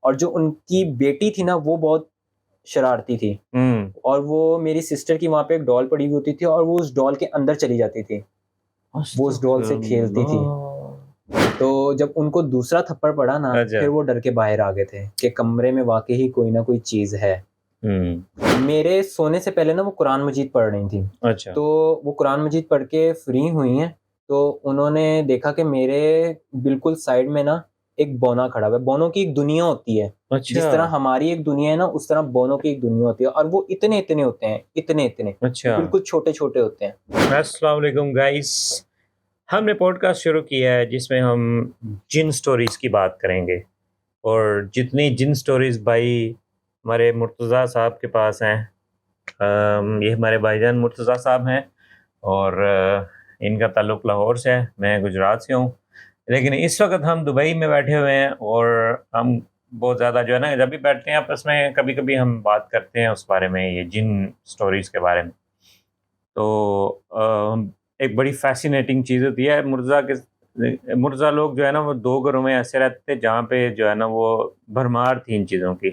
और जो उनकी बेटी थी ना वो बहुत शरारती थी, और वो मेरी सिस्टर की वहाँ पे एक डॉल पड़ी हुई होती थी और वो उस डॉल के अंदर चली जाती थी, वो उस डॉल से खेलती थी। तो जब उनको दूसरा थप्पड़ पड़ा ना, अच्छा। फिर वो डर के बाहर आ गए थे कि कमरे में वाकई ही कोई ना कोई चीज़ है। मेरे सोने से पहले ना वो कुरान मजीद पढ़ रही थी। अच्छा। तो वो कुरान मजीद पढ़ के फ्री हुई हैं, तो उन्होंने देखा कि मेरे बिल्कुल साइड में ना एक बौना खड़ा हुआ है। बौनों की एक दुनिया होती है, जिस तरह अच्छा। हमारी एक दुनिया है ना, उस तरह बौनों की एक दुनिया होती है, और वो इतने-इतने होते हैं, इतने-इतने, अच्छा। बिल्कुल छोटे-छोटे होते हैं। अस्सलाम वालेकुम गाइस, हमने पॉडकास्ट शुरू किया है जिसमें हम जिन स्टोरीज़ की बात करेंगे, और जितनी जिन स्टोरीज़ भाई हमारे मुर्तज़ा साहब के पास हैं, ये हमारे भाईजान मुर्तज़ा साहब हैं, और इनका ताल्लुक़ लाहौर से है, मैं गुजरात से हूँ। लेकिन इस वक्त हम दुबई में बैठे हुए हैं, और हम बहुत ज़्यादा जो है ना, जब भी बैठते हैं आपस में कभी कभी हम बात करते हैं उस बारे में, ये जिन स्टोरीज़ के बारे में। तो एक बड़ी फैसिनेटिंग चीज़ होती है। मुर्जा लोग जो है ना, वो दो घरों में ऐसे रहते थे जहाँ पे जो है ना वो भरमार थी इन चीज़ों की।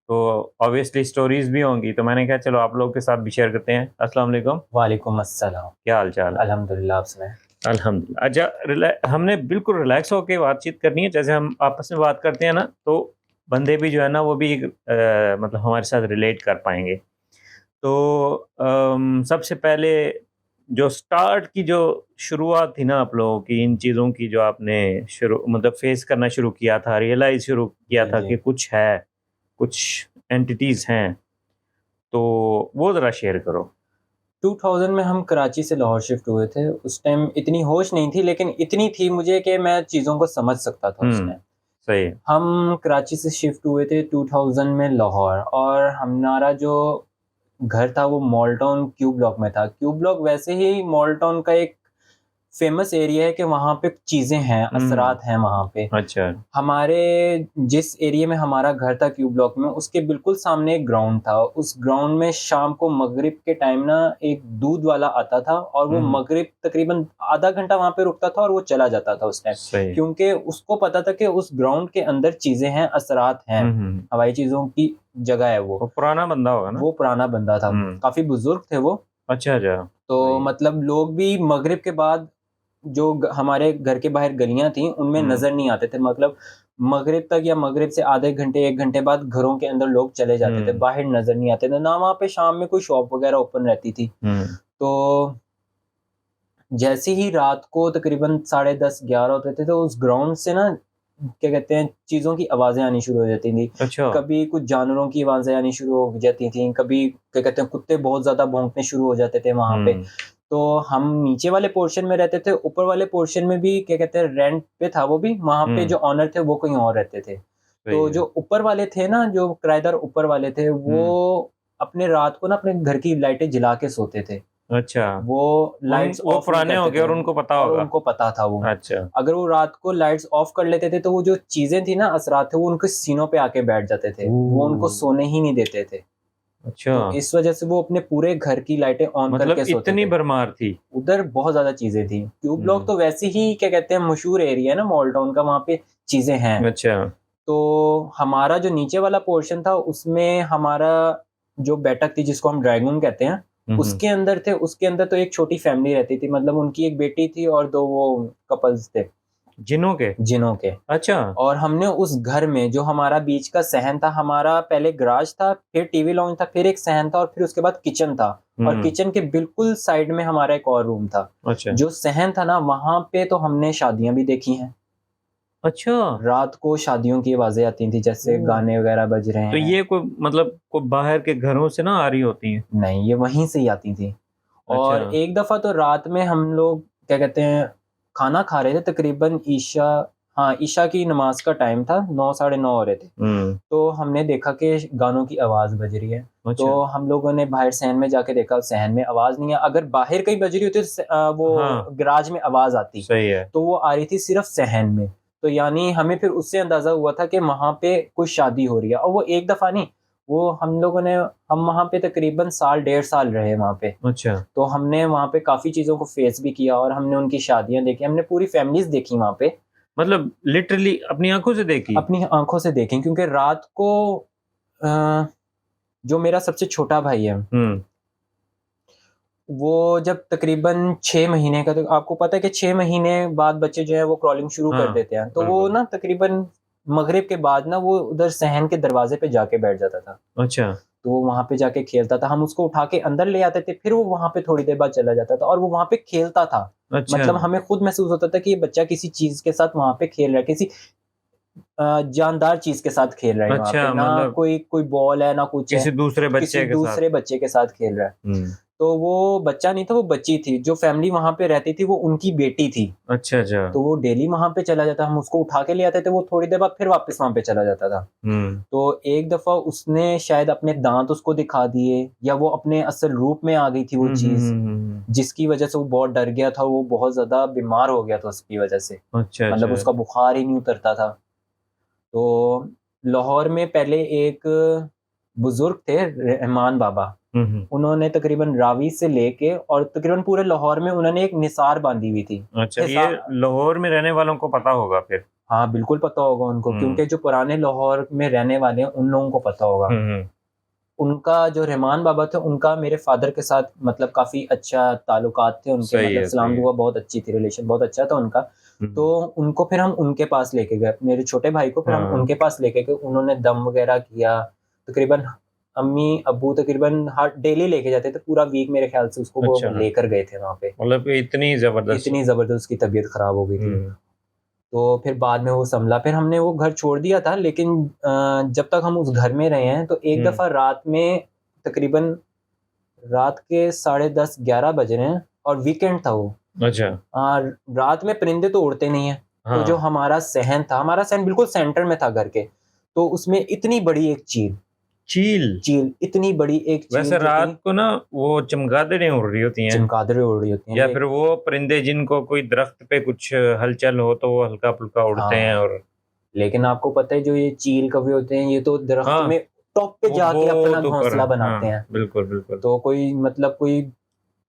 तो ऑब्वियसली स्टोरीज़ भी होंगी, तो मैंने कहा चलो आप लोग के साथ भी शेयर करते हैं। अस्सलाम वालेकुम। वालेकुम अस्सलाम। क्या हाल चाल? अल्हम्दुलिल्लाह, आप सुनाएं। अल्हम्दुलिल्लाह। अच्छा, हमने बिल्कुल रिलैक्स होके बातचीत करनी है, जैसे हम आपस में बात करते हैं ना, तो बंदे भी जो है ना वो भी मतलब हमारे साथ रिलेट कर पाएंगे। तो सबसे पहले जो स्टार्ट की जो शुरुआत थी ना आप लोगों की, इन चीज़ों की जो आपने शुरू मतलब फेस करना शुरू किया था, रियलाइज़ शुरू किया जी, था जी। कि कुछ है, कुछ एंटिटीज़ हैं, तो वो ज़रा शेयर करो। 2000 में हम कराची से लाहौर शिफ्ट हुए थे। उस टाइम इतनी होश नहीं थी, लेकिन इतनी थी मुझे कि मैं चीज़ों को समझ सकता था उस टाइम। सही है। हम कराची से शिफ्ट हुए थे 2000 में लाहौर, और हमारा जो घर था वो मॉल टाउन क्यू ब्लॉक में था। क्यू ब्लॉक वैसे ही मॉल टाउन का एक फ़ेमस एरिया है कि वहाँ पे चीज़ें हैं, असरात हैं वहाँ पे। अच्छा। हमारे जिस एरिया में हमारा घर था क्यू ब्लॉक में, उसके बिल्कुल सामने एक ग्राउंड था। उस ग्राउंड में शाम को मगरिब के टाइम ना एक दूध वाला आता था, और वो मगरिब तकरीबन आधा घंटा वहाँ पे रुकता था और वो चला जाता था उस टाइम। सही। क्योंकि उसको पता था कि उस ग्राउंड के अंदर चीज़ें हैं, असरात हैं, हवाई चीज़ों की जगह है वो। वो पुराना बंदा होगा ना? वो पुराना बंदा था, काफ़ी बुज़ुर्ग थे वो। अच्छा, अच्छा। तो मतलब लोग भी मगरिब के बाद जो हमारे घर के बाहर गलियां थी उनमें नजर नहीं आते थे। मतलब मगरिब तक या मगरिब से आधे घंटे एक घंटे बाद घरों के अंदर लोग चले जाते थे, बाहर नजर नहीं आते थे ना। वहाँ पे शाम में कोई शॉप वगैरह ओपन रहती थी। तो जैसे ही रात को तकरीबन 10:30-11 होते थे, तो उस ग्राउंड से ना क्या कहते हैं, चीज़ों की आवाज़ें आनी शुरू हो जाती थी। अच्छा। कभी कुछ जानवरों की आवाज़ें आनी शुरू हो जाती थी, कभी क्या कहते हैं, कुत्ते बहुत ज़्यादा भौंकने शुरू हो जाते थे वहाँ पे। तो हम नीचे वाले पोर्शन में रहते थे, ऊपर वाले पोर्शन में भी क्या कहते हैं रेंट पे था वो भी, वहाँ पे जो ओनर थे वो कहीं और रहते थे। सही तो है। जो ऊपर वाले थे ना, जो किराएदार ऊपर वाले थे, वो अपने रात को ना अपने घर की लाइटें जला के सोते थे। अच्छा। वो लाइट्स वो ऑफ नहीं पुराने हो करते गए थे, और उनको पता और होगा। उनको पता था वो। अच्छा। अगर वो रात को लाइट्स ऑफ कर लेते थे, तो वो जो चीज़ें थी ना, असरात थे, वो उनके सीनों पे आके बैठ जाते थे। वो उनको सोने ही नहीं देते थे। अच्छा, तो इस वजह से वो अपने पूरे घर की लाइटें ऑन मतलब करके सोते इतनी थे। भरमार थी। उधर बहुत ज़्यादा चीज़ें थी। क्यू ब्लॉक तो वैसे ही क्या कहते हैं मशहूर एरिया है ना मॉल टाउन का, वहाँ पे चीज़ें हैं। अच्छा। तो हमारा जो नीचे वाला पोर्शन था, उसमें हमारा जो बैठक थी जिसको हम ड्राइंग रूम कहते हैं, उसके अंदर थे। उसके अंदर तो एक छोटी फैमिली रहती थी, मतलब उनकी एक बेटी थी और 2 वो कपल्स थे, जिनों के? जिनों के। अच्छा। और हमने उस घर में जो हमारा बीच का सहन था, हमारा पहले गैराज था, फिर टीवी लॉन्ज था, फिर एक सहन था, और फिर उसके बाद किचन था। और किचन के बिल्कुल साइड में हमारा एक और रूम था। अच्छा। जो सहन था ना, वहाँ पे तो हमने शादियाँ भी देखी हैं। अच्छा। रात को शादियों की आवाज़ें आती थी, जैसे ओह! गाने वगैरह बज रहे तो हैं। ये कोई मतलब कोई बाहर के घरों से ना आ रही होती हैं? नहीं, ये वहीं से ही आती थी। अच्छा। और एक दफ़ा तो रात में हम लोग क्या कहते हैं, खाना खा रहे थे, तकरीबन ईशा, हाँ, ईशा की नमाज़ का टाइम था, 9 साढ़े 9 हो रहे थे। तो हमने देखा कि गानों की आवाज़ बज रही है। अच्छा। तो हम लोगों ने बाहर सहन में जाके देखा, सहन में आवाज़ नहीं है। अगर बाहर कहीं बज रही होती तो वो हाँ, गैराज में आवाज़ आती। सही है। तो वो आ रही थी सिर्फ़ सहन में। तो यानी हमें फिर उससे अंदाज़ा हुआ था कि वहाँ पे कोई शादी हो रही है, और वो एक दफ़ा नहीं, वो हम वहाँ पे तकरीबन साल, डेढ़ साल रहे वहाँ पे। अच्छा। तो हमने वहाँ पे काफ़ी चीज़ों को फ़ेस भी किया, और हमने उनकी शादियाँ देखी, हमने पूरी फ़ैमिलीज़ देखी वहाँ पे। मतलब लिटरली अपनी आंखों से देखी? अपनी आंखों से देखें, क्योंकि रात को जो मेरा सबसे छोटा भाई है, वो जब तकरीबन 6 महीने का, तो आपको पता है कि 6 महीने बाद बच्चे जो है वो क्रॉलिंग शुरू कर हाँ, देते हैं, तो वो बिल्कुल। ना तकरीबन मगरिब के बाद ना वो उधर सहन के दरवाजे पे जाके बैठ जाता था। अच्छा। तो वो वहाँ पे जाके खेलता था, हम उसको उठा के अंदर ले आते थे, फिर वो वहाँ पे थोड़ी देर बाद चला जाता था और वो वहाँ पे खेलता था। अच्छा। मतलब हमें खुद महसूस होता था कि ये बच्चा किसी चीज़ के साथ वहाँ पे खेल रहा है, किसी जानदार चीज़ के साथ खेल रहा है वहाँ पे, अच्छा, ना मतलब कोई कोई बॉल है, ना कुछ है, किसी दूसरे किसी बच्चे के साथ। दूसरे बच्चे के साथ खेल रहा है। हुँ। तो वो बच्चा नहीं था, वो बच्ची थी, जो फैमिली वहाँ पे रहती थी वो उनकी बेटी थी। अच्छा, अच्छा। तो वो डेली वहाँ पे चला जाता, हम उसको उठा के ले आते थे, वो थोड़ी देर बाद फिर वापस वहाँ पे चला जाता था। हुँ। तो एक दफ़ा उसने शायद अपने दाँत उसको दिखा दिए, या वो अपने असल रूप में आ गई थी वो हुँ, हुँ, चीज़, हुँ, हुँ, हुँ। जिसकी वज़ह से वो बहुत डर गया था, वो बहुत ज़्यादा बीमार हो गया था उसकी वज़ह से। अच्छा, मतलब अच्छा। उसका बुखार ही नहीं उतरता था। तो लाहौर में पहले एक बुज़ुर्ग थे, रहमान बाबा। हुँ, हुँ। उन्होंने तकरीबन रावी से लेके और तकरीबन पूरे लाहौर में उन्होंने एक निसार बाँधी हुई थी। अच्छा, हिसा ये लाहौर में रहने वालों को पता होगा फिर। हाँ, बिल्कुल पता होगा उनको, हुँ। क्योंकि जो पुराने लाहौर में रहने वाले हैं, उन लोगों को पता होगा। हुँ, हुँ। उनका जो रहमान बाबा थे, उनका मेरे फ़ादर के साथ मतलब काफ़ी अच्छा ताल्लुकात थे उनके, सही मतलब है, सही सलाम है। दुआ बहुत अच्छी थी, रिलेशन बहुत अच्छा था उनका। हुँ, तो हुँ। उनको फिर हम उनके पास लेके गए, मेरे छोटे भाई को फिर हम हाँ। उनके पास लेके गए, उन्होंने दम वग़ैरह किया। तकरीबन अम्मी-अब्बू तकरीबन हर डेली लेके जाते थे, पूरा वीक मेरे ख़्याल से उसको वो अच्छा, लेकर गए थे वहाँ पे। मतलब कि इतनी ज़बरदस्त। इतनी ज़बरदस्त उसकी तबीयत ख़राब हो गई थी। हुँ। तो फिर बाद में वो सँभला, फिर हमने वो घर छोड़ दिया था, लेकिन जब तक हम उस घर में रहे हैं, तो एक हुँ। दफ़ा रात में तकरीबन रात के साढ़े 10 11 बज रहे हैं और वीकेंड था वो। अच्छा। रात में परिंदे तो उड़ते नहीं हैं, तो जो हाँ। हमारा सहन बिल्कुल सेंटर में था घर के, तो उसमें इतनी बड़ी एक चील। चील, इतनी बड़ी एक चील वैसे जो रात थी, को ना वो चमगादड़ें उड़ रही होती हैं, चमगादड़ें उड़ रही होती हैं, या फिर वो परिंदे जिनको कोई दरख्त पे कुछ हलचल हो तो वो हल्का-फुल्का उड़ते हैं। हाँ, और लेकिन आपको पता है जो ये चील कौवे होते हैं, ये तो दरख्त हाँ, में टॉप पे वो जाके अपना बहुत ऊपर। घोंसला बनाते हाँ, हैं। बिल्कुल, बिल्कुल। तो कोई मतलब कोई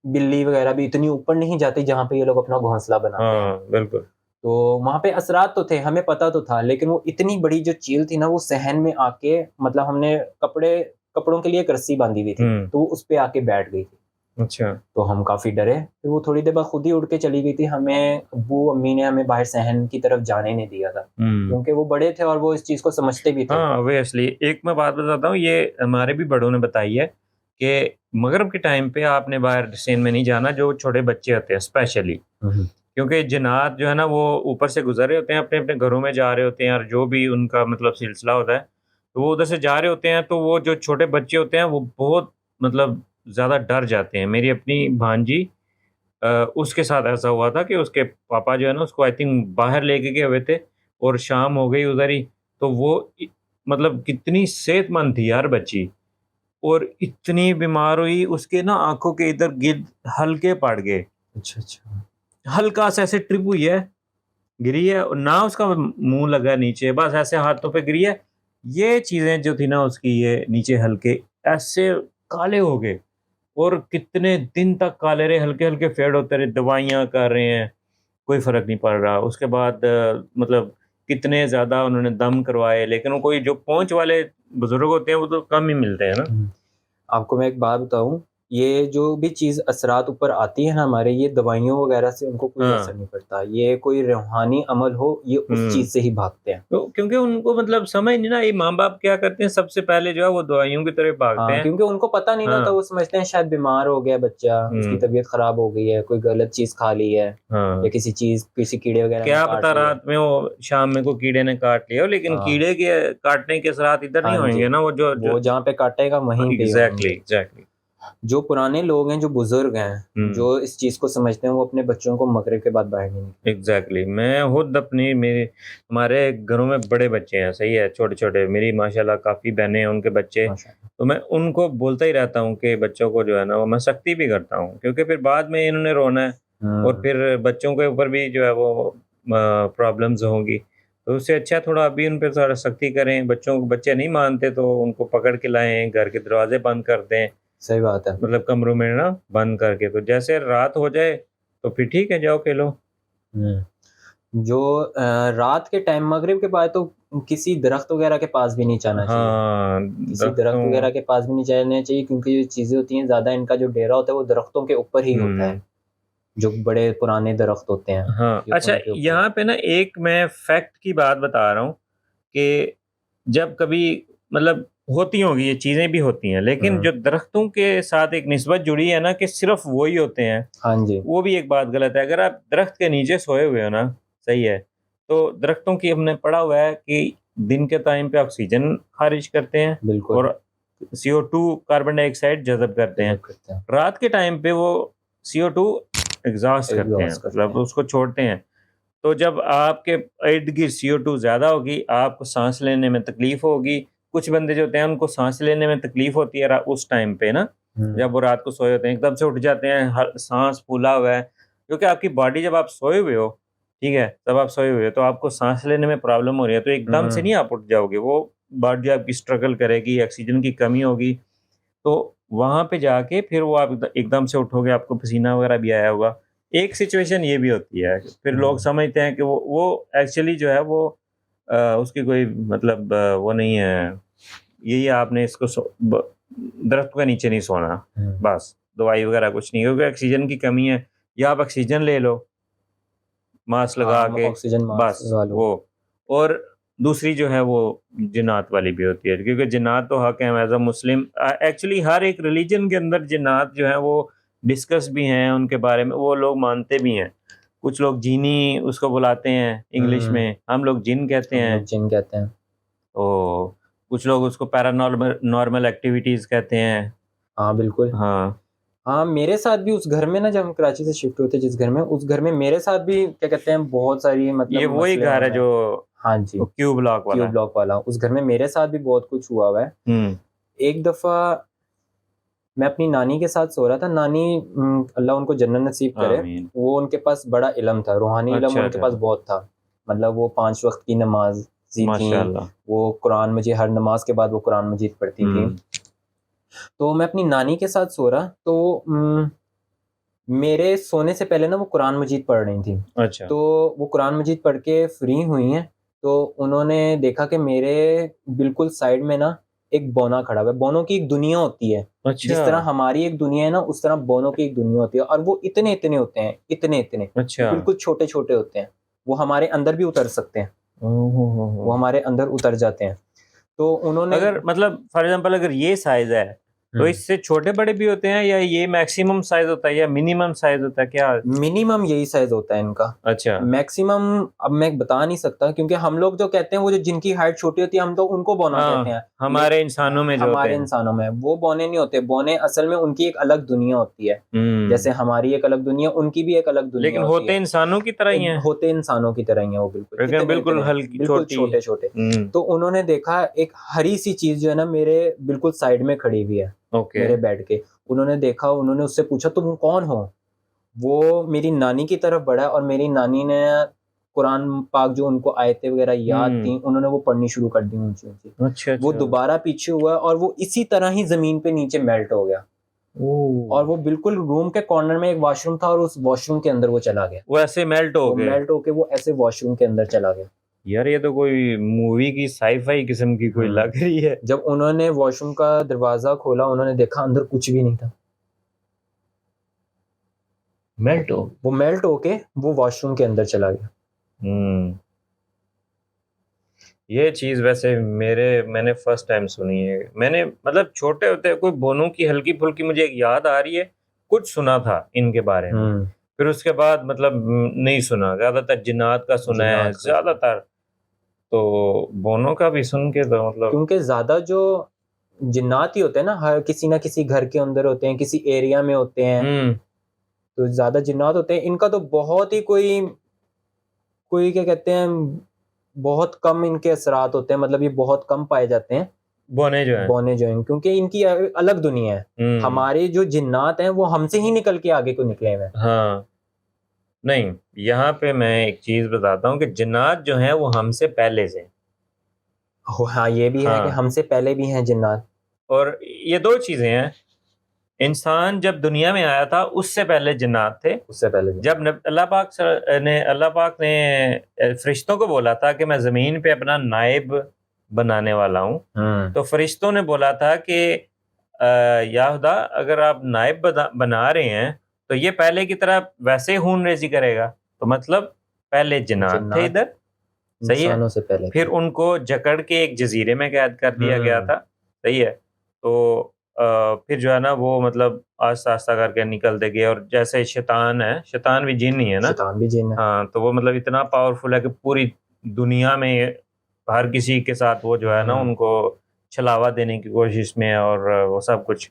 बिल्ली वगैरह भी इतनी ऊपर नहीं जाती जहाँ पे ये लोग अपना घोंसला बनाते हैं। हाँ, बिल्कुल। तो वहाँ पे असरात तो थे, हमें पता तो था, लेकिन वो इतनी बड़ी जो चील थी ना, वो सहन में आके, मतलब हमने कपड़ों के लिए एक रस्सी बाँधी हुई थी, हुँ। तो वो उस पे आके बैठ गई थी। अच्छा। तो हम काफ़ी डरे, फिर वो थोड़ी देर बाद खुद ही उड़ के चली गई थी। हमें अम्मी ने हमें बाहर सहन की तरफ जाने नहीं दिया था, हुँ। क्योंकि वो बड़े थे और वो इस चीज़ को समझते भी थे। हाँ, ऑब्वियसली। एक मैं बात बताता हूँ, ये हमारे भी बड़ों ने बताई है कि मगरिब के टाइम पे आपने बाहर सीन में नहीं जाना, जो छोटे बच्चे होते हैं स्पेशली। हुँ, हुँ। क्योंकि जिन्नात जो है ना वो ऊपर से गुज़र रहे होते हैं, अपने-अपने घरों में जा रहे होते हैं, और जो भी उनका मतलब सिलसिला होता है, तो वो उधर से जा रहे होते हैं, तो वो जो छोटे बच्चे होते हैं वो बहुत मतलब ज़्यादा डर जाते हैं। मेरी अपनी भांजी उसके साथ ऐसा हुआ था कि उसके पापा जो है ना उसको आई थिंक बाहर लेके गए हुए थे, और शाम हो गई उधर ही, तो वो मतलब कितनी सेहतमंद थी यार बच्ची, और इतनी बीमार हुई, उसके ना आँखों के इर्द-गिर्द हल्के पड़ गए। अच्छा, अच्छा। हल्का सा ऐसे ट्रिप हुई है, गिरी है, और ना उसका मुँह लगा नीचे, बस ऐसे हाथों पे गिरी है। ये चीज़ें जो थी ना उसकी, ये नीचे हल्के ऐसे काले हो गए, और कितने दिन तक काले रहे, हल्के-हल्के फेड होते रहे, दवाइयाँ कर रहे हैं, कोई फ़र्क नहीं पड़ रहा। उसके बाद मतलब कितने ज़्यादा उन्होंने दम करवाए, लेकिन वो कोई जो पहुँच वाले बुज़ुर्ग होते हैं, वो तो कम ही मिलते हैं ना। हुँ। आपको मैं एक बात बताऊँ, ये जो भी चीज़ असरात ऊपर आती है ना हमारे, ये दवाइयों वगैरह से उनको कोई असर हाँ। नहीं पड़ता। ये कोई रूहानी अमल हो, ये उस हुँ। चीज़ से ही भागते हैं। तो क्योंकि उनको मतलब समझ नहीं ना, ये माँ-बाप क्या करते हैं, सबसे पहले जो है वो दवाइयों की तरफ भागते हाँ, हैं। क्योंकि उनको पता नहीं ना होता, हाँ। वो समझते हैं शायद बीमार हो गया बच्चा, उसकी हुँ। तबीयत ख़राब हो गई है, कोई गलत चीज़ खा ली है, हाँ। या किसी कीड़े वगैरह ने क्या काट पता लिया। रात में वो शाम में को कीड़े ने काट लिया हो, लेकिन हाँ, कीड़े के काटने के असरात इधर नहीं हाँ जी। होएँगे ना, वो जो जो वो जहाँ पे काटेगा वहीं पे ही एग्ज़ैक्टली, होंगे। एग्ज़ैक्टली। जो पुराने लोग हैं, जो बुज़ुर्ग हैं, हुँ। जो इस चीज़ को समझते हैं, वो अपने बच्चों को मगरिब के बाद बाहर नहीं निकलने देते। एग्ज़ैक्टली। मैं खुद अपनी मेरे हमारे घरों में बड़े बच्चे हैं, सही है, छोटे-छोटे, मेरी माशाल्लाह काफ़ी बहनें हैं, उनके बच्चे, माशाअल्लाह। तो मैं उनको बोलता ही रहता हूँ कि बच्चों को जो है ना वो मैं सख्ती भी करता हूँ, क्योंकि फिर बाद में इन्होंने रोना है, और हुँ। फिर बच्चों के ऊपर भी जो है वो प्रॉब्लम्स होंगी। तो उससे अच्छा थोड़ा अभी उन पे थोड़ा सख्ती करें, बच्चे नहीं मानते तो उनको पकड़ के लाएँ, घर के दरवाज़े बंद कर दें, सही बात है। मतलब कमरों में ना बंद करके, तो जैसे रात हो जाए तो फिर ठीक है, जाओ खेलो। हुँ। जो रात के टाइम मगरिब के बाद तो किसी दरख्त वगैरह के पास भी नहीं जाना चाहिए। हाँ, किसी दरख्त वगैरह के पास भी नहीं जाना चाहिए, क्योंकि ये चीज़ें होती हैं, ज़्यादा इनका जो डेरा होता है वो दरख्तों के ऊपर ही होता है, जो बड़े पुराने दरख्त होते हैं, हाँ, ये अच्छा, उनके ऊपर। यहाँ पे ना एक मैं फैक्ट की बात बता रहा हूँ कि जब कभी मतलब होती होंगी ये चीज़ें भी होती हैं, लेकिन जो दरख्तों के साथ एक निस्बत जुड़ी है ना कि सिर्फ वो ही होते हैं, हाँ जी। वो भी एक बात गलत है। अगर आप दरख्त के नीचे सोए हुए हो ना, सही है, तो दरख्तों की हमने पढ़ा हुआ है कि दिन के टाइम पे ऑक्सीजन खारिज करते हैं बिल्कुल। और CO2 कार्बन डाइऑक्साइड जज़ब करते हैं। करते हैं। रात के टाइम पे वो CO2 एग्ज़ॉस्ट करते हैं, एग्जॉस्ट करते मतलब हैं। उसको छोड़ते हैं। तो जब आपके इर्द-गिर्द CO2 ज़्यादा होगी, आपको साँस लेने में तकलीफ़ होगी। कुछ बंदे जो होते हैं उनको साँस लेने में तकलीफ़ होती है उस टाइम पे ना, जब वो रात को सोए होते हैं, एकदम से उठ जाते हैं, हर साँस फूला हुआ है, क्योंकि आपकी बॉडी जब आप सोए हुए हो, ठीक है? तब आप सोए हुए हो, तो आपको साँस लेने में प्रॉब्लम हो रही है, तो एकदम से नहीं आप उठ जाओगे, वो बॉडी आपकी स्ट्रगल करेगी, ऑक्सीजन की कमी होगी, तो वहाँ पे जाके फिर वो आप एकदम से उठोगे, आपको पसीना वगैरह भी आया होगा। एक सिचुएशन ये भी होती है, फिर लोग समझते हैं कि वो एक्चुअली जो है वो उसकी कोई मतलब वो नहीं है, यही आपने इसको दरख्त के नीचे नहीं सोना, बस दवाई वगैरह कुछ नहीं, क्योंकि ऑक्सीजन की कमी है, या आप ऑक्सीजन ले लो मास्क लगा हाँ, के, ऑक्सीजन मास्क बस लगा लो। वो। और दूसरी जो है वो जिन्नात वाली भी होती है, क्योंकि जिन्नात तो हक है एज अ मुस्लिम, एक्चुअली हर एक रिलीजन के अंदर जिन्नात जो है वो डिस्कस भी हैं, उनके बारे में वो लोग मानते भी हैं। कुछ लोग जीनी उसको बुलाते हैं इंग्लिश में, हम लोग जिन कहते हम हैं। लोग जिन कहते हैं। ओ, कुछ लोग उसको पैरानॉर्मल नॉर्मल एक्टिविटीज़ कहते हैं। हाँ, बिल्कुल। हाँ, हाँ, मेरे साथ भी उस घर में ना, जब हम कराची से शिफ्ट हुए थे जिस घर में, उस घर में मेरे साथ भी क्या कहते हैं बहुत सारी मतलब ये वही मसले घर है हुए हैं। जो हाँ जी, क्यू ब्लॉक क्यू वाला। ब्लॉक वाला। उस घर में मेरे साथ भी बहुत कुछ हुआ हुआ है। हुँ, एक दफ़ा मैं अपनी नानी के साथ सो रहा था। नानी अल्लाह उनको जन्नत नसीब करे। आमीन। वो उनके पास बड़ा इल्म था, रूहानी इल्म अच्छा, उनके अच्छा, पास बहुत था। मतलब वो 5 वक़्त की नमाज़ी थीं, माशाअल्लाह। वो कुरान मजीद, हर नमाज़ के बाद वो कुरान मजीद पढ़ती थीं। हुँ, तो मैं अपनी नानी के साथ सो रहा, तो मेरे सोने से पहले ना वो कुरान मजीद पढ़ रही थीं। अच्छा, तो वो कुरान मजीद पढ़ के फ्री हुई हैं, तो उन्होंने देखा कि मेरे बिल्कुल साइड में ना एक बौना खड़ा हुआ है। बौनों की एक दुनिया होती है। जिस तरह अच्छा, हमारी एक दुनिया है ना, उस तरह बौनों की एक दुनिया होती है, और वो इतने-इतने होते हैं, इतने-इतने। वो अच्छा। बिल्कुल छोटे-छोटे होते हैं। वो हमारे अंदर भी उतर सकते हैं। ओह हो, वो हो! हमारे अंदर उतर जाते हैं। तो उन्होंने अगर मतलब फॉर एग्ज़ाम्पल अगर ये साइज़ है, तो इससे छोटे-बड़े भी होते हैं या ये मैक्सिमम साइज़ होता है या मिनिमम साइज़ होता है, क्या? मिनिमम यही साइज़ होता है इनका। अच्छा, मैक्सिमम अब मैं बता नहीं सकता, क्योंकि हम लोग जो कहते हैं वो जो जिनकी हाइट छोटी होती है, हम तो उनको बौना कहते हाँ, हैं। हमारे इंसानों में जो होते हमारे हैं। इंसानों में वो बौने नहीं होते। बौने असल में उनकी एक अलग दुनिया होती है। हुँ, जैसे हमारी एक अलग दुनिया, उनकी भी एक अलग दुनिया लेकिन होती होते है। इंसानों की तरह ही हैं, होते इंसानों की तरह ही है वो, बिल्कुल लेकिन बिल्कुल इतने-इतने, हल्की बिल्कुल छोटी। छोटे-छोटे। हुँ, तो उन्होंने देखा एक हरी-सी चीज़ जो है ना मेरे बिल्कुल साइड में खड़ी हुई है, ओके, मेरे बेड के। उन्होंने देखा, उन्होंने उससे पूछा, तुम कौन हो? वो मेरी नानी की तरफ बढ़ा, और मेरी नानी ने कुरान पाक जो उनको आयतें वगैरह याद हुँ, थी, उन्होंने वो पढ़नी शुरू कर दी ऊँची-ऊँची। अच्छा, वो अच्छा, दोबारा पीछे हुआ, और वो इसी तरह ही ज़मीन पे नीचे मेल्ट हो गया, ओह! और वो बिल्कुल रूम के कॉर्नर में एक वॉशरूम था, और उस वॉशरूम के अंदर वो चला गया। वो ऐसे मेल्ट हो वो गए। मेल्ट होके वो ऐसे वॉशरूम के अंदर चला गया। यार ये तो कोई मूवी की साइ-फाई किस्म की कोई हुँ। लग रही है। जब उन्होंने वॉशरूम का दरवाज़ा खोला, उन्होंने देखा अंदर कुछ भी नहीं था। मेल्ट हो। वो मेल्ट होके वो वॉशरूम के अंदर चला गया। हुँ। ये चीज़ वैसे मैंने फर्स्ट टाइम सुनी है। मैंने मतलब छोटे होते कोई बोनों की हल्की-फुल्की मुझे एक याद आ रही है, कुछ सुना था इनके बारे में। हुँ, फिर उसके बाद मतलब नहीं सुना, ज़्यादातर जिन्नात का सुना है, जिन्नात का सुना। ज़्यादातर। तो बोनों का भी सुन के तो मतलब क्योंकि ज़्यादा जो जिन्नात ही होते हैं ना, हर किसी न किसी घर के अंदर होते हैं, किसी एरिया में होते हैं, हुँ, तो ज़्यादा जिन्नात होते हैं। इनका तो बहुत ही कोई कोई क्या कहते हैं, बहुत कम इनके असरात होते हैं, मतलब ये बहुत कम पाए जाते हैं, बोने जो हैं। बौने जो हैं, क्योंकि इनकी अलग दुनिया है। हुँ, हमारे जो जिन्नात हैं वो हमसे ही निकल के आगे को निकले हुए हैं। हाँ। नहीं, यहाँ पे मैं एक चीज़ बताता हूँ कि जिन्नात जो हैं वो हमसे पहले से हैं। हाँ, ये भी है कि हाँ, हमसे पहले भी हैं जिन्नात। और ये 2 चीज़ें हैं। इंसान जब दुनिया में आया था उससे पहले जिन्नात थे। उससे पहले जब अल्लाह पाक ने फरिश्तों को बोला था कि मैं ज़मीन पे अपना नायब बनाने वाला हूँ, तो फरिश्तों ने बोला था कि या खुदा अगर आप नायब बना रहे हैं तो ये पहले की तरह वैसे खून रेजी करेगा। तो मतलब पहले जिन्नात थे इधर, सही है, इंसानों से पहले फिर उनको जकड़ के एक जजीरे में कैद कर दिया गया था, सही है। तो फिर जो है ना वो मतलब आस्ता आस्ता करके निकलते गए, और जैसे शैतान है, शैतान भी जिन ही है ना, शैतान भी जिन है। हाँ, तो वो मतलब इतना पावरफुल है कि पूरी दुनिया में हर किसी के साथ वो जो है ना उनको छलावा देने की कोशिश में, और वो सब कुछ।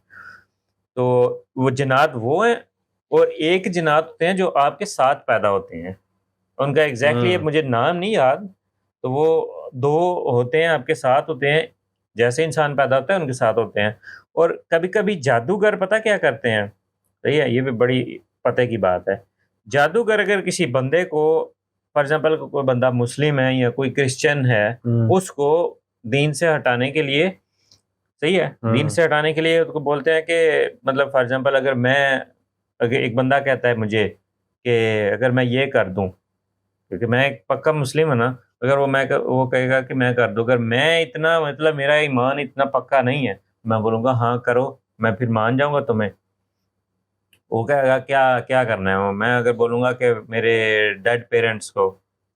तो वो जिन्नात वो हैं, और एक जिन्नात होते हैं जो आपके साथ पैदा होते हैं, उनका एग्जैक्टली मुझे नाम नहीं याद। तो वो दो होते हैं, आपके साथ होते हैं, जैसे इंसान पैदा होता है उनके साथ होते हैं। और कभी कभी जादूगर पता क्या करते हैं, सही है, ये भी बड़ी पते की बात है। जादूगर अगर किसी बंदे को, फॉर एग्जाम्पल कोई बंदा मुस्लिम है या कोई क्रिश्चियन है, उसको दीन से हटाने के लिए, सही है, दीन से हटाने के लिए उसको बोलते हैं कि मतलब फॉर एग्जाम्पल अगर एक बंदा कहता है मुझे कि अगर मैं ये कर दूं, क्योंकि मैं एक पक्का मुस्लिम है ना, अगर वो कहेगा कि मैं कर दूं, अगर मैं इतना मतलब मेरा ईमान इतना पक्का नहीं है, मैं बोलूँगा हाँ करो, मैं फिर मान जाऊँगा तुम्हें। वो कहेगा क्या क्या करना है, वो मैं अगर बोलूँगा कि मेरे डेड पेरेंट्स को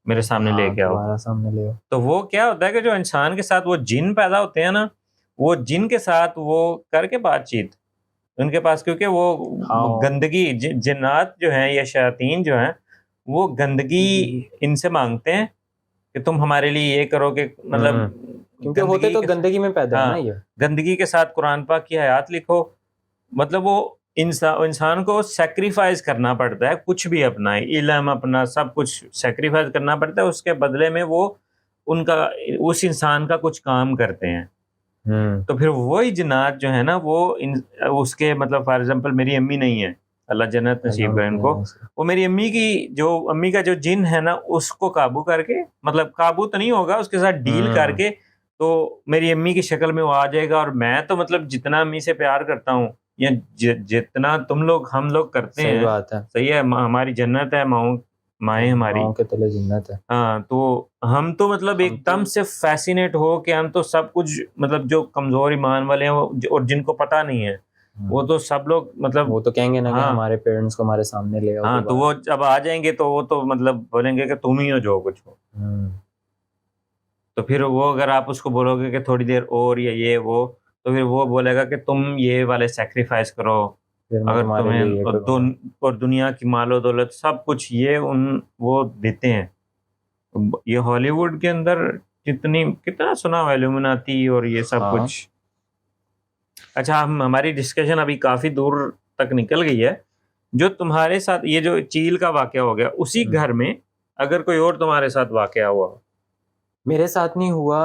मेरे सामने लेके आओ, तुम्हारा सामने ले आओ, तो वो क्या होता है कि जो इंसान के साथ वो जिन पैदा होते हैं ना, वो जिन के साथ वो करके बातचीत उनके पास, क्योंकि वो गंदगी जिन्नात जो हैं या शयातीन जो हैं, वो गंदगी इनसे मांगते हैं कि तुम हमारे लिए ये करो, कि मतलब क्योंकि होते तो गंदगी में पैदा है ना, हाँ, ये गंदगी के साथ कुरान पाक की आयत लिखो। मतलब वो इंसान को सेक्रीफाइस करना पड़ता है, कुछ भी अपना इल्म अपना सब कुछ सेक्रीफाइस करना पड़ता है, उसके बदले में वो उनका उस इंसान का कुछ काम करते हैं। तो फिर वही जिन्नात जो है ना वो उसके मतलब फॉर एग्जांपल मेरी अम्मी नहीं है, अल्लाह जन्नत नसीब करे उनको, वो मेरी अम्मी का जो जिन है ना उसको काबू करके, मतलब काबू तो नहीं होगा, उसके साथ डील करके तो मेरी अम्मी की शक्ल में वो आ जाएगा। और मैं तो मतलब जितना अम्मी से प्यार करता हूँ या जितना हम लोग करते सही हैं, बात है, सही है, हमारी जन्नत है, माएँ हमारी के तले जन्नत है। हाँ, तो हम तो मतलब एकदम से फैसिनेट हो कि हम तो सब कुछ मतलब जो कमजोर ईमान वाले हैं और जिनको पता नहीं है, वो तो सब लोग मतलब वो तो कहेंगे ना कि हाँ, हमारे पेरेंट्स को हमारे सामने ले आओ। हाँ, तो वो जब आ जाएंगे तो वो तो मतलब बोलेंगे कि तुम ही हो जो कुछ हो। तो फिर वो अगर आप उसको बोलोगे कि थोड़ी देर और या ये वो, तो फिर वो बोलेगा कि तुम ये वाले सेक्रीफाइस करो, अगर तुम्हें और दुनिया की मालो दौलत सब कुछ ये वो देते हैं। ये हॉलीवुड के अंदर कितना सुना हुआ इल्यूमिनाती और ये सब कुछ। अच्छा, हमारी डिस्कशन अभी काफी दूर तक निकल गई है। जो तुम्हारे साथ ये जो चील का वाकया हो गया, उसी घर में अगर कोई और तुम्हारे साथ वाकया हुआ? मेरे साथ नहीं हुआ,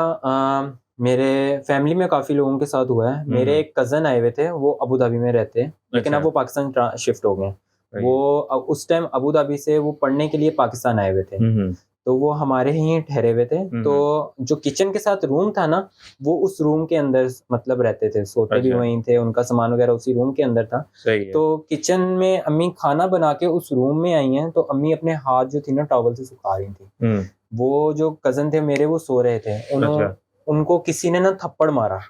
मेरे फैमिली में काफ़ी लोगों के साथ हुआ है। मेरे एक कज़न आए हुए थे, वो अबू धाबी में रहते हैं, लेकिन अब वो पाकिस्तान शिफ्ट हो गए हैं। वो उस टाइम अबू धाबी से वो पढ़ने के लिए पाकिस्तान आए हुए थे, तो वो हमारे ही ठहरे हुए थे। तो जो किचन के साथ रूम था ना, वो उस रूम के अंदर मतलब रहते थे, सोते भी वहीं थे, उनका सामान वगैरह उसी रूम के अंदर था। तो किचन में अम्मी खाना बना के उस रूम में आई हैं, तो अम्मी अपने हाथ जो थी ना टॉवल से सुखा रही थी। वो जो कजन थे मेरे, वो सो रहे थे, उनको किसी ने ना थप्पड़ मारा,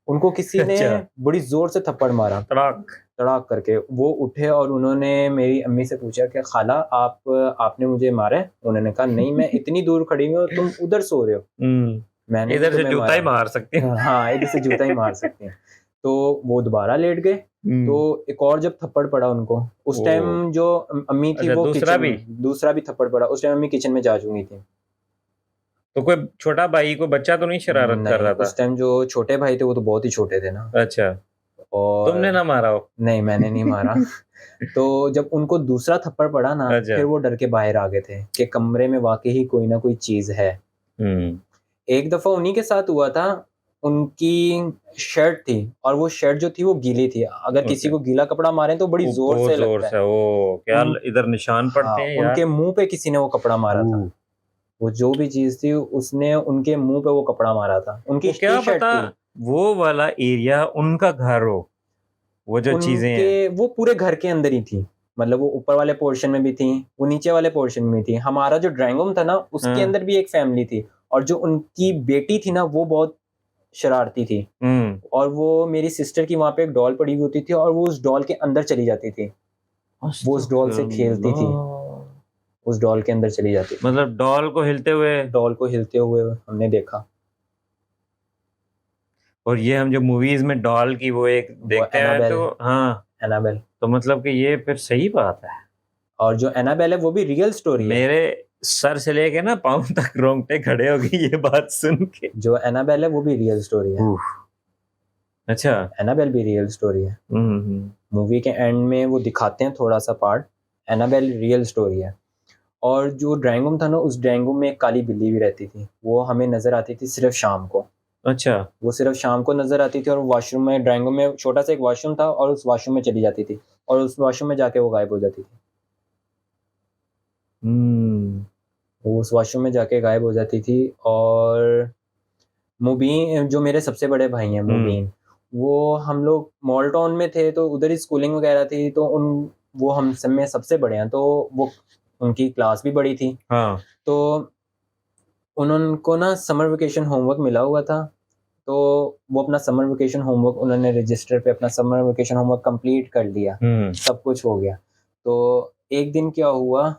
उनको किसी ने बड़ी जोर से थप्पड़ मारा, तड़ाक करके। वो उठे और उन्होंने मेरी अम्मी से पूछा कि खाला आपने मुझे मारा है? उन्होंने कहा नहीं, मैं इतनी दूर खड़ी हूँ, तुम उधर सो रहे हो, मैंने इधर से जूता ही मार सकती हूँ। हाँ, इधर से जूता ही मार सकते हैं। तो वो दोबारा लेट गए। तो एक और जब थप्पड़ पड़ा उनको, उस टाइम जो अम्मी थी, वो दूसरा भी थप्पड़ पड़ा, उस टाइम अम्मी किचन में जा चुकी थी। तो कोई छोटा भाई, कोई बच्चा तो नहीं शरारत कर रहा था? उस टाइम जो छोटे भाई थे वो तो बहुत ही छोटे थे ना। अच्छा, और तुमने ना मारा हो? नहीं, मैंने नहीं मारा। तो जब उनको दूसरा थप्पड़ पड़ा ना, फिर वो डर के बाहर आ गए थे कि कमरे में वाकई ही कोई ना कोई चीज है। एक दफा उन्हीं के साथ हुआ था, उनकी शर्ट थी और वो शर्ट जो थी वो गीली थी। अगर किसी को गीला कपड़ा मारे तो बड़ी जोर से लगता है। क्या इधर निशान पड़ते हैं यार। उनके मुंह पे किसी ने वो कपड़ा मारा था। वो जो भी चीज थी उसने उनके मुंह पे वो कपड़ा मारा था। उनकी क्या पता वो वाला एरिया उनका घर हो, वो जो चीजें हैं उनके वो पूरे घर के अंदर ही थी, मतलब वो ऊपर वाले पोर्शन में भी थी, वो नीचे वाले पोर्शन में भी थी। हमारा जो ड्राइंग रूम था ना उसके हाँ। अंदर भी एक फैमिली थी, और जो उनकी बेटी थी ना वो बहुत शरारती थी, और वो मेरी सिस्टर की वहाँ पे एक डॉल पड़ी हुई होती थी और वो उस डॉल के अंदर चली जाती थी, वो उस डॉल से खेलती थी, उस डॉल के अंदर चली जाती थी। मतलब डॉल को हिलते हुए, डॉल को हिलते हुए हमने देखा। और ये हम जो मूवीज में डॉल की वो एक देखते हैं एनाबेल। तो हाँ, एनाबेल। तो मतलब कि ये फिर सही बात है। और जो एनाबेल है वो भी रियल स्टोरी है। मेरे सर से लेके ना पाँव तक रोंगटे खड़े हो गए ये बात सुन के। जो एनाबेल है वो भी रियल स्टोरी है। अच्छा। एनाबेल भी रियल स्टोरी है। मूवी के एंड में वो दिखाते हैं थोड़ा सा पार्ट, एनाबेल रियल स्टोरी है। और जो ड्राइंग रूम था ना उस ड्राइंग रूम में एक काली बिल्ली भी रहती थी, वो हमें नजर आती थी सिर्फ शाम को। अच्छा। वो सिर्फ शाम को नजर आती थी, और वॉशरूम में, ड्राइंग रूम में छोटा सा एक वॉशरूम था और उस वॉशरूम में चली जाती थी, और उस वॉशरूम में जाके वो गायब हो जाती थी। वो उस वॉशरूम में जाके गायब हो जाती थी। और मुबीन, जो मेरे सबसे बड़े भाई हैं मुबीन, वो हम लोग मॉल टाउन में थे तो उधर ही स्कूलिंग वगैरह थी, तो वो हम सब में सबसे बड़े हैं, तो वो उनकी क्लास भी बड़ी थी। हाँ। तो उनको ना समर वेकेशन होमवर्क मिला हुआ था, तो वो अपना समर वेकेशन होमवर्क उन्होंने रजिस्टर पे अपना समर वेकेशन होमवर्क कंप्लीट कर लिया, सब कुछ हो गया। तो एक दिन क्या हुआ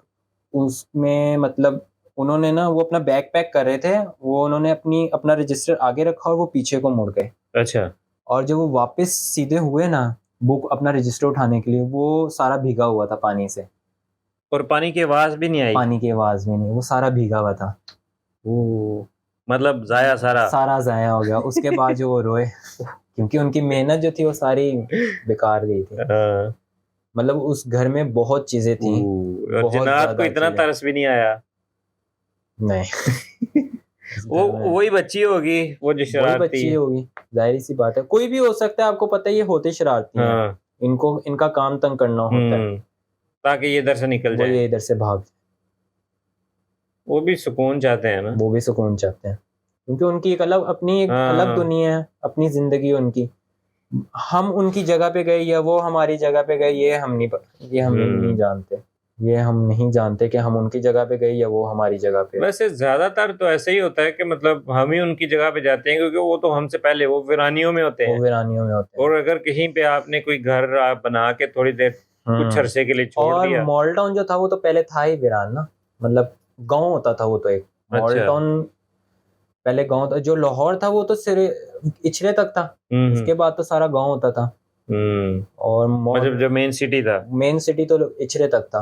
उसमें, मतलब उन्होंने ना, वो अपना बैग पैक कर रहे थे, वो उन्होंने अपना रजिस्टर आगे रखा और वो पीछे को मुड़ गए। अच्छा। और जब वो वापस सीधे हुए ना बुक अपना रजिस्टर उठाने के लिए, वो सारा भीगा हुआ था पानी से, और पानी की आवाज भी नहीं आई? पानी की आवाज भी नहीं, वो सारा भीगा हुआ था। वो मतलब जाया सारा जाया हो गया। उसके बाद जो वो रोए क्योंकि उनकी मेहनत जो थी वो सारी बेकार गई थी। मतलब उस घर में बहुत चीजें थी, और जिन्नात को इतना तरस भी नहीं आया? नहीं वो वही बच्ची होगी, वो जो शरारती बच्ची होगी, जाहिर सी बात है, कोई भी हो सकता है, आपको पता है ये होते शरारती हैं, इनका काम तंग करना होता है, ताकि ये इधर से निकल जाए, ये इधर से भाग। वो भी सुकून चाहते हैं ना? वो भी सुकून चाहते हैं, क्योंकि उनकी एक अलग दुनिया है, अपनी जिंदगी उनकी। हम उनकी जगह पे गए या वो हमारी जगह पे गए, ये हम नहीं जानते। ये हम नहीं जानते कि हम उनकी जगह पे गए या वो हमारी जगह पे। वैसे ज्यादातर तो ऐसे ही होता है कि मतलब हम ही उनकी जगह पे जाते हैं, क्योंकि वो तो हमसे पहले वो वीरानियों में होते हैं। और अगर कहीं पे आपने कोई घर आप बना के थोड़ी देर कुछ अरसे के लिए छोड़ दिया। और मॉल टाउन जो था वो तो पहले था ही वीरान ना, मतलब गांव होता था वो तो एक। मॉल टाउन पहले गांव था, जो लाहौर था वो तो सिर्फ इचरे तक था, उसके बाद तो सारा गांव होता था। और मतलब जो मेन सिटी तो इचरे तक था।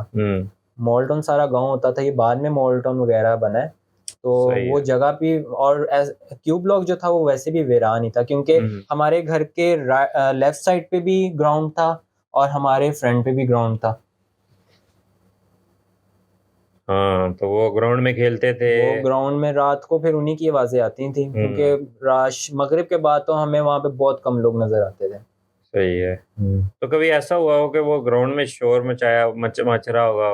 मॉल टाउन सारा गांव होता था, ये बाद में मॉल टाउन वगैरह बना है। तो वो जगह भी, और क्यू ब्लॉक जो था वो वैसे भी वीरान ही था, क्योंकि हमारे घर के लेफ्ट साइड पे भी ग्राउंड था और हमारे फ्रंट पे भी ग्राउंड था। हाँ, तो वो ग्राउंड में खेलते थे। वो ग्राउंड में रात को फिर उन्हीं की आवाजें आती थी, क्योंकि मगरिब के बाद तो हमें वहाँ पे बहुत कम लोग नजर आते थे। सही है। तो कभी ऐसा हुआ हो कि वो ग्राउंड में शोर मच रहा होगा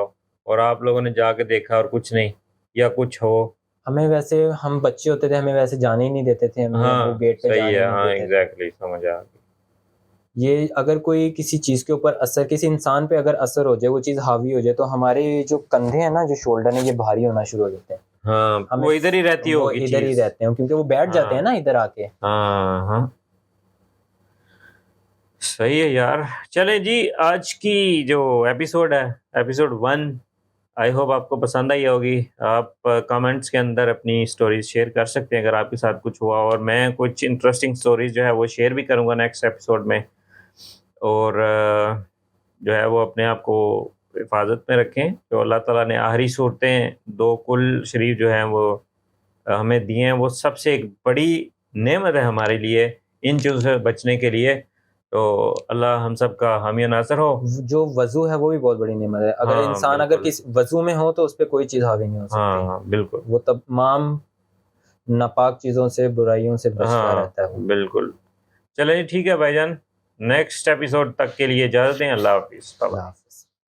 और आप लोगों ने जाके देखा और कुछ नहीं, या कुछ हो? हमें वैसे, हम बच्चे होते थे, हमें वैसे जाने ही नहीं देते थे, हमें वो गेट पे जाने नहीं देते थे। एग्जैक्टली, समझ आ गई। ये अगर कोई किसी चीज के ऊपर असर, किसी इंसान पे अगर असर हो जाए, वो चीज हावी हो जाए, तो हमारे जो कंधे हैं ना, जो शोल्डर है, ये भारी होना शुरू हो जाते हैं। हाँ, वो इधर ही रहती होगी, वो इधर ही रहते हैं, क्योंकि वो बैठ जाते हैं ना इधर आके। हाँ, सही है यार। चले जी, आज की जो एपिसोड है, एपिसोड 1, आई होप आपको पसंद आई होगी। आप कमेंट्स के अंदर अपनी स्टोरीज शेयर कर सकते हैं अगर आपके साथ कुछ हुआ, और मैं कुछ इंटरेस्टिंग स्टोरीज जो है वो शेयर भी करूँगा नेक्स्ट एपिसोड में। और जो है वो अपने आप को हिफाजत में रखें। जो अल्लाह ताला ने आखिरी सूरतें 2 कुल शरीफ जो हैं वो हमें दिए हैं, वो सबसे एक बड़ी नेमत है हमारे लिए, इन चीज़ों से बचने के लिए। तो अल्लाह हम सब का हामी नासर हो। जो वजू है वो भी बहुत बड़ी नेमत है, अगर इंसान अगर किसी वजू में हो तो उस पर कोई चीज़ हावी नहीं हो सकती। हाँ, बिल्कुल। वो तमाम नापाक चीज़ों से, बुराइयों से बचता रहता है। बिल्कुल। चलिए ठीक है भाईजान, नेक्स्ट एपिसोड तक के लिए इजाज़त दें। अल्लाह हाफिज़।